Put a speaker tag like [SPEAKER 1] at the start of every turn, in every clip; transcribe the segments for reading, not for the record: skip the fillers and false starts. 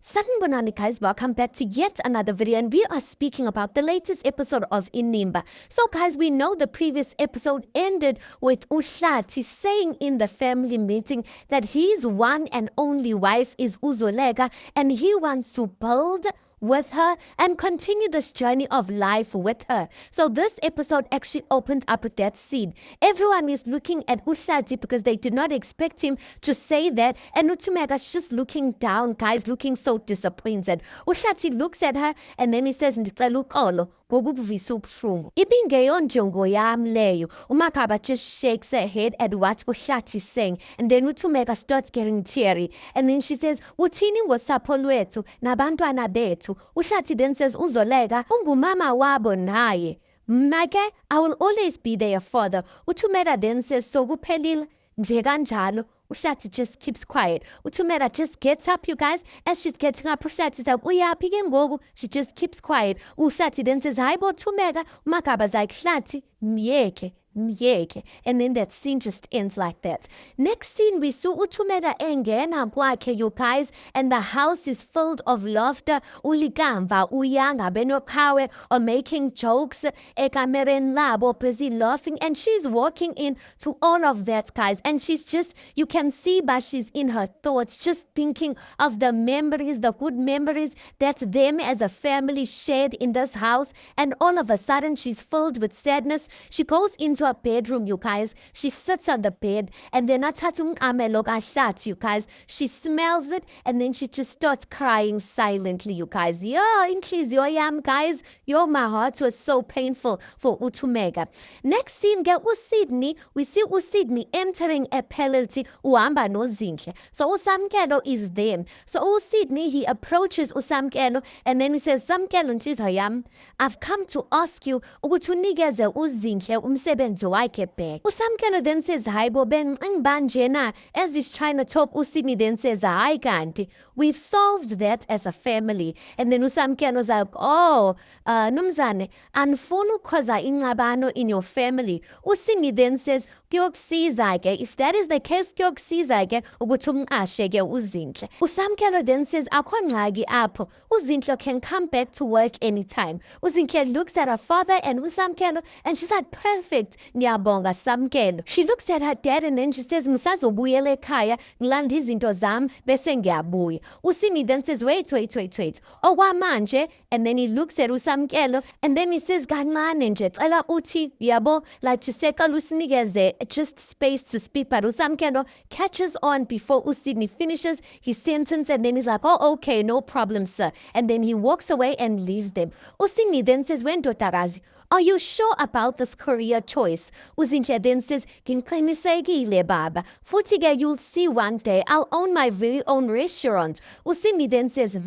[SPEAKER 1] Sanibonani guys, welcome back to yet another video, and we are speaking about the latest episode of Inimba. So guys, we know the previous episode ended with Uhlathi saying in the family meeting that his one and only wife is Uzoleka and he wants to build with her and continue this journey of life with her. So this episode actually opens up with that scene. Everyone is looking at Uhlathi because they did not expect him to say that, and Utumega's just looking down, guys, looking so disappointed. Uhlathi looks at her and then he says, "Ndicela uxolo ngokubuvisa ubuhlungu." Ibingeyo njongo yami leyo. Umakaba just shakes her head at what Uhlathi is saying, and then Utumega starts getting teary, and then she says, "Uthini ngosapho lwethu nabantwana bethu?" Uhlathi then says, "Uzoleka ungumama wabo naye. Mna-ke, I will always be their father." Utumega then says, "So kuphelile nje kanjalo." Uhlathi just keeps quiet. Utumera just gets up, you guys. As she's getting up, Uhlathi says, "Uyaphi ke ngoku?" She just keeps quiet. Uhlathi then says, "Hayibo Tumega." Umakaba's like, "Hlathi, myeke. Myeke." And then that scene just ends like that. Next scene, we saw Utumega engena kwakhe, you guys, and the house is filled of laughter. Ulikamva, uyanga, benokawe are making jokes. Ekamereni labo busy laughing, and she's walking in to all of that, guys. And she's just, you can see, but she's in her thoughts, just thinking of the memories, the good memories that them as a family shared in this house. And all of a sudden, she's filled with sadness. She goes into her bedroom, you guys. She sits on the bed, and then you guys. She smells it, and then she just starts crying silently, you guys. Yeah, inhliziyo yami, guys. Yo, my heart was so painful for Utumega. Next scene, get Sydney. We see Sydney entering a penalty. Uhamba noZinhle. So uSamkelo is there. So Sydney, he approaches uSamkelo, and then he says, "Samkelo ntshizwa yami, I've come to ask you ukuthi unikeze uZinhle umsebenzi wakhe back." uSamkelo then says, "Hayibo ben ngingibanjena." As he's trying to talk, uSydney then says, "Hayi kanti, we've solved that as a family." And then uSamkelo's like, "Oh, Nomzane, anifuna ukukhoza ingxabano in your family." uSydney then says, "Kuyokusiza ke, if that is the case, kuyokusiza ke ukuthi umqashe ke uZinhle." uSamkelo then says, "Akho ngxaki apho, uZinhle can come back to work anytime." uZinhle looks at her father and uSamkelo, and she's like, "Perfect, ngiyabonga Samkelo." She looks at her dad and then she says, "Ngisazobuyela ekhaya ngilanda izinto zami bese ngiyabuya." uSydney then says, wait. Okwamanje, and then he looks at uSamkelo and then he says, "Kancane nje, cela uthi yabo, like to secela usinikeze just space to speak." But uSamkelo catches on before uSydney finishes his sentence, and then he's like, "Oh, okay, no problem, sir." And then he walks away and leaves them. uSydney then says, "Wendodakazi, are you sure about this career choice?" uZinhle then says, "Ngiqinisekile baba. Futhi ke you'll see one day I'll own my very own restaurant." uSydney then says,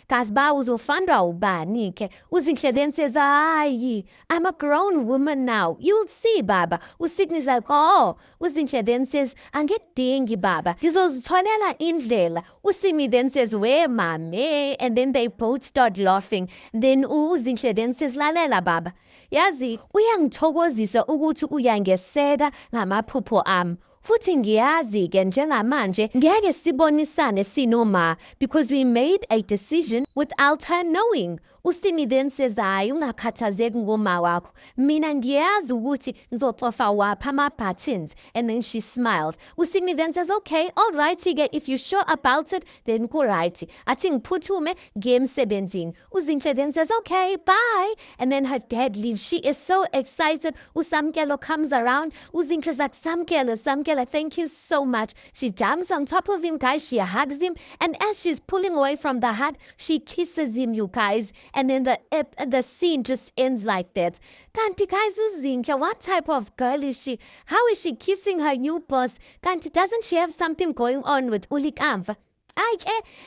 [SPEAKER 1] "Kazi ba uzofandwa ubani ke?" uZinhle then says, "Hayi, I'm a grown woman now. You'll see baba." uSydney's like, "Oh." uZinhle then says, "Angidingi baba. Ngizozitholela indlela." uSydney then says, "We mame." And then they both start laughing. Then uZinhle then says, "Lalela baba. Yazi, uyangithokozisa ukuthi uyangeseka ngamaphupho ami. Futhi ngiyazi ke njengamanje ngeke sibonisane sinoma, because we made a decision without her knowing." uSydney then says, "Hayi ungakhathazeki ngoma wakho. Mina ngiyazi ukuthi ngizoxofa waphi ama-buttons." And then she smiles. uSydney then says, "Okay, all righty ke, if you're sure about it, then kuright. Athi ngiphuthume ngiye emsebenzini." uZinhle then says, "Okay, bye." And then her dad leaves. She is so excited. uSamkelo comes around. uZinhle's like, Samkelo, thank you so much." She jumps on top of him, guys. She hugs him. And as she's pulling away from the hug, she kisses him, you guys. And then the scene just ends like that. Kanti guys, uZinhle, what type of girl is she? How is she kissing her new boss? Kanti, doesn't she have something going on with Ulikamva?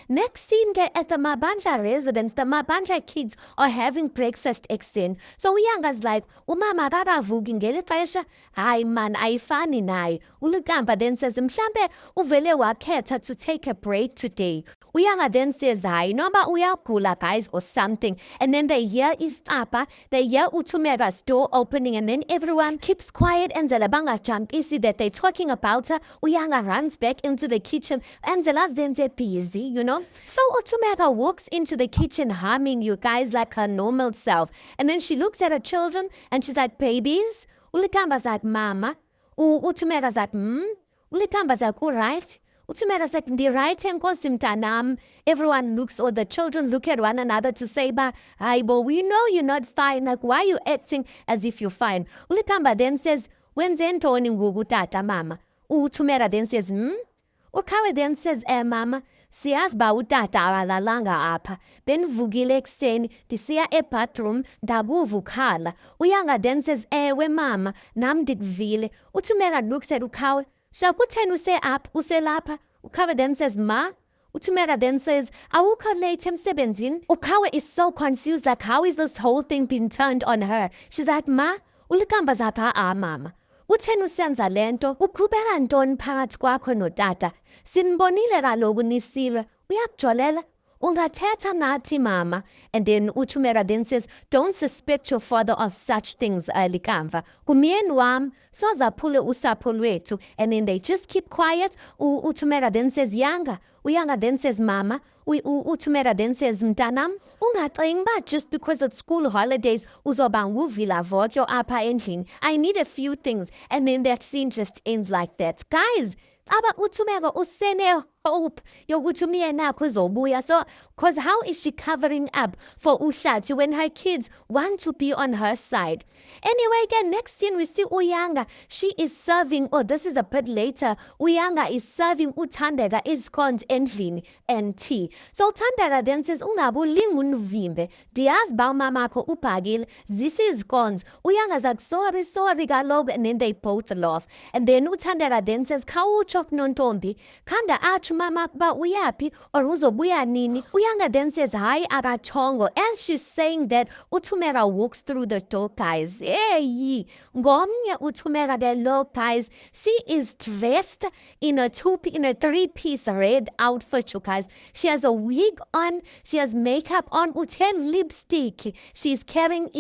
[SPEAKER 1] Next scene at the Mabandla residence, the Mabandla kids are having breakfast ekuseni. So uYanga's like, "Umama kakavuki ngeli xesha?" "Hayi man, ayifani naye." uLikamva then says, "Mhlambe uvele wakhetha to take a break today." Uyanga then says, hayi, noba uyagula, guys, or something. And then they hear Istapa, they hear Utumega's door opening, and then everyone keeps quiet and Zelabanga jump. See that they're talking about her. Uyanga runs back into the kitchen and Zela's then busy, you know. So Utumega walks into the kitchen humming, you guys, like her normal self. And then she looks at her children and she's like, babies? Ulikamba's like, mama. Utumega's like, Ulikamba's like, all right. Utumega like, right mtanam. Everyone looks, or the children look at one another to say, but we know you're not fine. Like, why are you acting as if you're fine? Ulikamba then says, when zentoni ngugu tata mama. Utumega then says, Ukawe then says, mama, siyazi ba utata awalalanga apha. Benivukile ekuseni, ndisiya bathroom, ndabuva ukhala. Uyanga then says, ewe mama, nam ndikuvile. Utumega looks at Ukawe. Shakutheni uselapha. Ukawe then says, ma. Utumega then says, awukho late emsebenzini. Ukawe is so confused, like, how is this whole thing being turned on her? She's like, ma, ulikamba zapha mama. Utheni usenza lento, uqhubeka ntoni phakathi kwakho notata? Sinibonile kaloku nisile. Uyakujolela? Ungathetha nathi mama. And then Utumega then says, don't suspect your father of such things, Likamva. Kumyeni wam, sozaphule usapho lwethu. And then they just keep quiet. Utumega then says, Yanga. Uyanga then says, mama. Utumega then says, mtanam, ungacingi ba just because it's school holidays uzoba nguvila vokyo apha endlini. I need a few things. And then that scene just ends like that. Guys, aba Utumega usene hope yokuthi umyeni akho uzobuya. So, because how is she covering up for Uhlathi when her kids want to be on her side? Anyway, again, next scene we see Uyanga. She is serving, this is a bit later. Uyanga is serving Uthandeka iscones endlini and tea. So Uthandeka then says, ungabulingi univimbe. Ndiyazi ba umamakho ubhakile. This is scones. Uyanga's like, sorry kaloku. And then they both laugh. And then Uthandeka then says, khawutsho nontombi. Khanda atsho mama ba uyaphi or uzobuya nini? Uyanga then says, hi, akachongo. As she's saying that, Utumega walks through the door, guys. Hey, ngomnye Utumega there, look, guys. She is dressed in a three-piece red outfit, you guys. She has a wig on. She has makeup on. Uten lipstick. She's carrying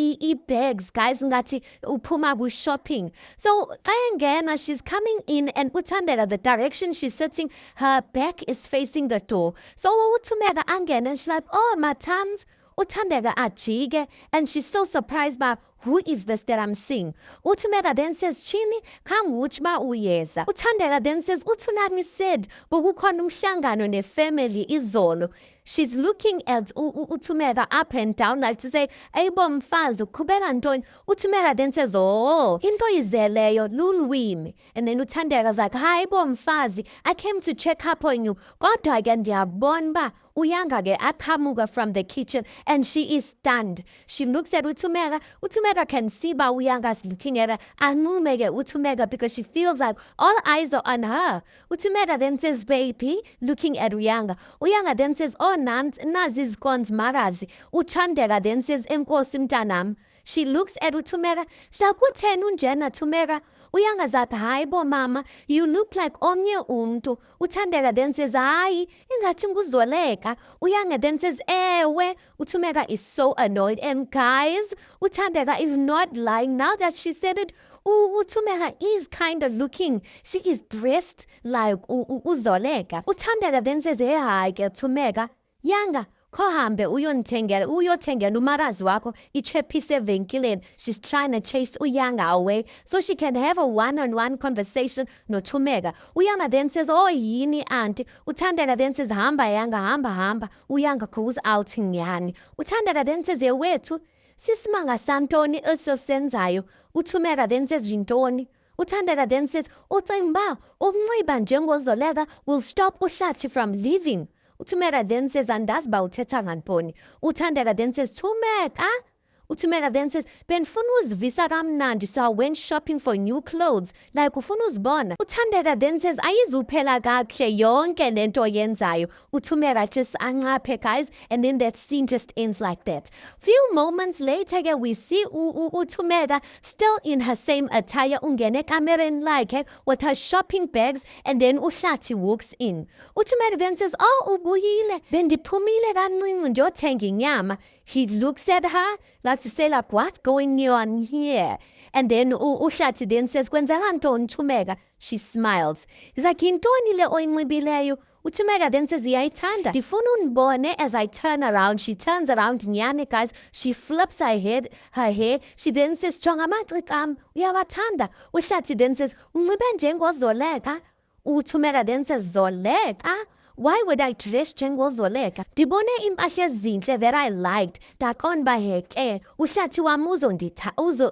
[SPEAKER 1] bags, guys. Ngati upuma was shopping. So, Ayangena, she's coming in, and Uthandeka, the direction she's sitting, her back is facing the door. So Utumega angena, and she's like, oh, matans. Uthandeka ajike, and she's so surprised by, who is this that I'm seeing? Utumega then says, Chini, kangutshba uyeza. Uthandeka then says, Utunani said, bukukhona umhlangano ne-family izolo. She's looking at Utumega up and down, like to say, Ebo mfazi, uqhubeka ntoni? Utumega then says, oh, into izeleyo, lulwimi. And then Uthandega's like, hi, Ebo mfazi, I came to check up on you. Kodwa ke ndiyabona ba, Uyanga ke aqhamuka from the kitchen, and she is stunned. She looks at Utumega. Utumega can see ba Uyanga's looking at her. Angume ke Utumega because she feels like all eyes are on her. Utumega then says, baby, looking at Uyanga. Uyanga then says, oh, nazi izikones makazi. Uthandeka then says, enkosi mntanam. She looks at Utumega. Shakutheni unjena Tumega? Uyanga zathi, hayi bo mama, you look like omnye umntu. Uthandeka then says, hayi, ingathi nguzoleka. Uyanga then says, ewe. Utumega is so annoyed. And guys, Uthandeka is not lying. Now that she said it, Utumega is kind of looking. She is dressed like uzoleka. Uthandeka then says, hey, hayi ke Tumega. Yanga, kohambe uyothengela umarazi wakho ichephise evenkileni. She's trying to chase Uyanga away so she can have a one-on-one conversation no Tumega. Uyanga then says, oh yini auntie. Uthandeka then says, hamba Yanga, hamba. Uyanga goes out nyani. Uthandeka then says, wethu, sisimanga santoni esosenzayo. Utumega then says, jintoni. Uthandeka then says, ucinga ba ukunxiba njengozoleka will stop Uhlathi from leaving. Utumega then says, andazi ba uthetha ngantoni. Uthandeka then says, Tumega, Uthumeka then says, benifuna uzivisa kamnandi, so I went shopping for new clothes. Like ufuna uzibona. Uthandeka then says, ayizuphela kakuhle yonke lento oyenzayo. Uthumeka just anqaphe, guys, and then that scene just ends like that. Few moments later, we see Uthumeka still in her same attire, ungene ekamereni lakhe with her shopping bags, and then uHlathi walks in. Uthumeka then says, oh, ubuyile, bendiphumile kancinci ndiyothenga inyama. He looks at her, like to say, like, what's going on here? And then uHlathi then says, kwenzeka ntoni Thumeka? She smiles. He's like, yintoni le oyinxibileyo? Uthumeka then says, iyayithanda. Ndifuna undibone. As I turn around, she turns around, nyani, guys. She flips her hair. She then says, jonga amacici am, uyawathanda. uHlathi then says, unxibe njengozoleka. Uthumeka then says, zoleka? Why would I dress njengozoleka? Ndibone impahla ezinhle that I liked. Dakonbaheke. uHlathi wami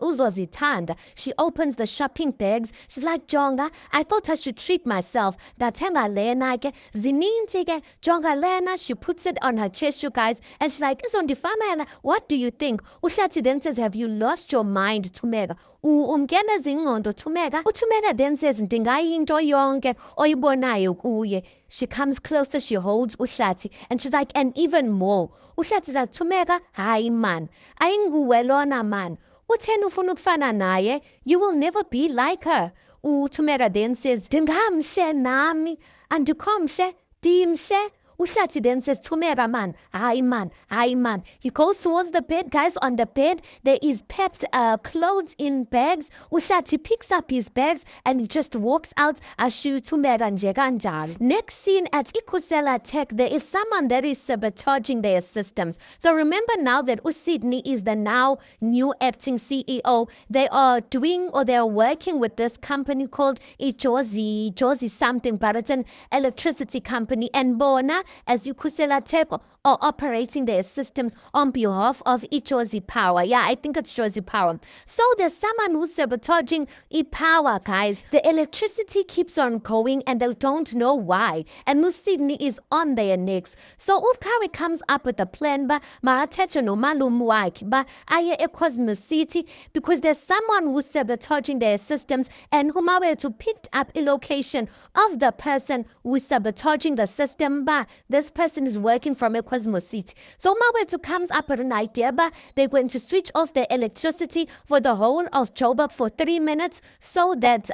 [SPEAKER 1] uzozithanda. She opens the shopping bags. She's like, jonga, I thought I should treat myself. Ndathenga lena ke. Zininzi ke. Jonga lena. She puts it on her chest, you guys. And she's like, izondifamela. What do you think? uHlathi then says, have you lost your mind, Thumeka? Umkena zingqondo Thumeka. Uthumeka then says, ndingayinto yonke oyibonayo kuye. She comes closer, she holds uHlathi, and she's like, and even more. uHlathi like, Thumeka, hayi man, ayinguwe lona man. Utheni ufuna ukufana naye? You will never be like her. Thumeka then says, ndingamhle nami, andikho mhle, ndimhle. uHlathi then says, Thumeka man, hayi man. He goes towards the bed, guys. On the bed, there is packed clothes in bags. uHlathi picks up his bags and he just walks out. Ashu Thumeka nje kanjalo. Next scene at Ikhusela Tech, there is someone that is sabotaging their systems. So remember now that uSydney is the now new acting CEO. They are doing, or they are working with this company called Jozi something, but it's an electricity company. And Bona, as Ikhusela Tech, are operating their systems on behalf of Jozi Power. Yeah, I think it's Jozi Power. So there's someone who's sabotaging power, guys. The electricity keeps on going and they don't know why. And uSydney is on their necks. So uKhawe comes up with a plan, but Maratecha no malum wakhe, but aye eCosmos City, because there's someone who's sabotaging their systems, and Humawethu picked up a location of the person who's sabotaging the system, but this person is working from Cosmos City. So Mawethu comes up with an idea, but they're going to switch off the electricity for the whole of Joburg for 3 minutes so that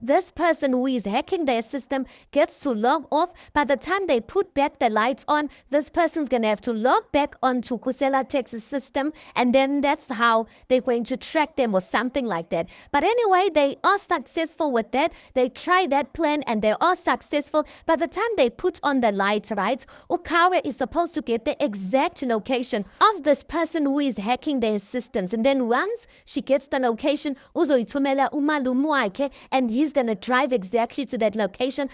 [SPEAKER 1] this person who is hacking their system gets to log off. By the time they put back the lights on, this person's going to have to log back onto Khusela Tech's system, and then that's how they're going to track them or something like that. But anyway, they are successful with that. They try that plan and they are successful. By the time they put on the lights, right, uKhawe is supposed to get the exact location of this person who is hacking their systems. And then once she gets the location, uzoyithumela umalume wakhe, and he's going to drive exactly to that location.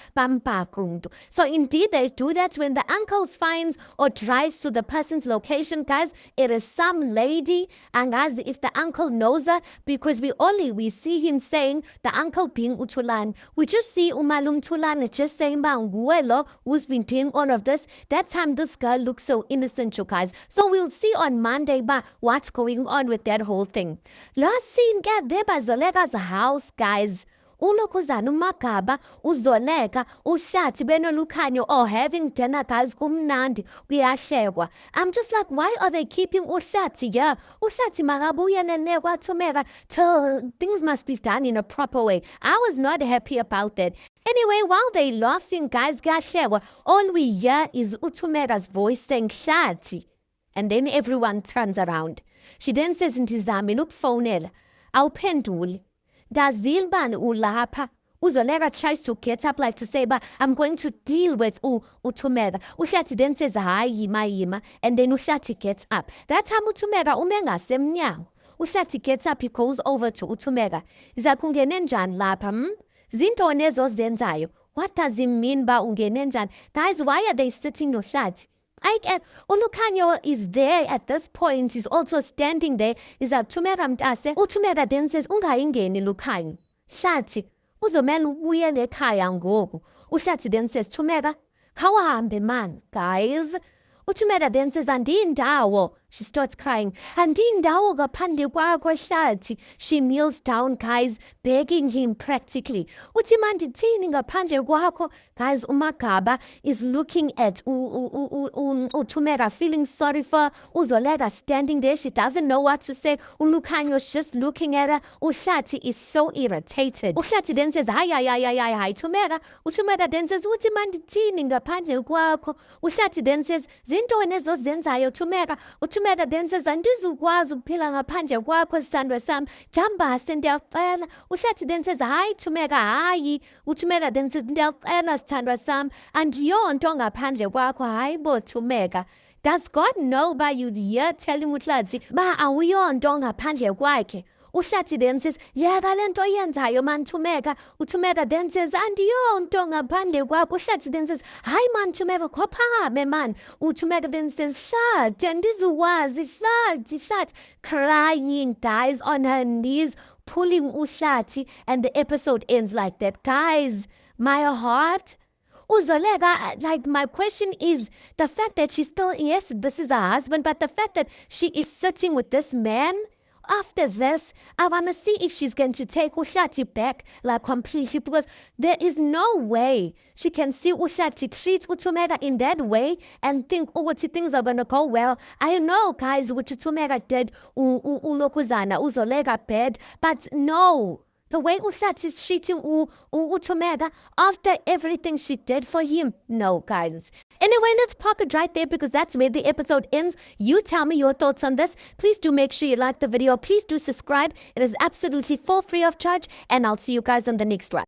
[SPEAKER 1] So indeed they do that. When the uncle finds or drives to the person's location, guys, it is some lady, and guys, if the uncle knows her, because we see him saying the uncle being uThulani, we just see umalume Thulani just saying nguwe who's been doing all of this. That time this girl looks so innocent, you guys. So we'll see on Monday what's going on with that whole thing. Last scene, get there by Zoleka's house, guys. Ulokuzana uMagaba, uZoleka, uHlathi benoluKhanyo are having dinner, guys. Kumnandi, kuyahlekwa. I'm just like, why are they keeping uHlathi here? uHlathi makabuye nenekwa Thumeka till things must be done in a proper way. I was not happy about that. Anyway, while they laughing, guys, kuyahlekwa, all we hear is uThumeka's voice saying Hlathi. And then everyone turns around. She then says, Ntizamile ukufonela, awuphenduli. Dazilban ulapha. uZoleka tries to get up like to say, but I'm going to deal with uThumeka. uHlathi then says, hayi yima. And then uHlathi gets up. That time uThumeka ume ngasemnyango. uHlathi gets up, he goes over to uThumeka. Zakungene njani lapha? Zintoni ezozenzayo? What does it mean ba ungene njani? Guys, why are they sitting noHlathi? uLukhanyo is there at this point. He's also standing there. He's like, Thumeka mntase. uThumeka then says, ungayingeni Lukhanyo. Hlathi, uzomele ubuyele ekhaya ngoku. uHlathi then says, Thumeka, khawuhambe man. Guys, uThumeka then says, andindawo. she starts crying. Andindawo ngaphandle kwakho Hlathi. She kneels down, guys, begging him practically. Uthi mandithini ngaphandle kwakho? Guys, uMagaba is looking at Thumeka, feeling sorry for her. uZoleka standing there. She doesn't know what to say. uLukhanyo's just looking at her. uHlathi is so irritated. uHlathi then says, hi, Thumeka. uThumeka then says, uthi mandithini ngaphandle kwakho? uHlathi then says, zintoni ezozenzayo Thumeka? uThumeka then says, andizukwazi ukuphila ngaphandle kwakho sithandwa sami. Jambase ndiyacela. uHlathi then says, hayi Thumeka, hayi. uThumeka then says, ndiyacela sithandwa sami. Andiyonto ngaphandle kwakho, hayi bo Thumeka. Does God know by you here telling uHlathi, ba awuyonto ngaphandle kwakhe? uHlathi then says, yeka lento yenzayo man Thumeka. uThumeka then says, andiyonto ngaphandle kwakho. uHlathi then says, hayi man Thumeka, khophame man. uThumeka then says, Hlathi andizukwazi, Hlathi, crying, guys, on her knees, pulling uHlathi, and the episode ends like that. Guys, my heart. uZoleka, like, my question is the fact that she's still, yes, this is her husband, but the fact that she is sitting with this man. After this, I want to see if she's going to take uHlathi back, like, completely, because there is no way she can see uHlathi treat uThumeka in that way and think, oh, what things are going to go well. I know, guys, what uThumeka did, uLokuzana, uZoleka bad, but no. The way uHlathi is treating uThumeka after everything she did for him. No, guys. Anyway, let's park it right there because that's where the episode ends. You tell me your thoughts on this. Please do make sure you like the video. Please do subscribe. It is absolutely for free of charge. And I'll see you guys on the next one.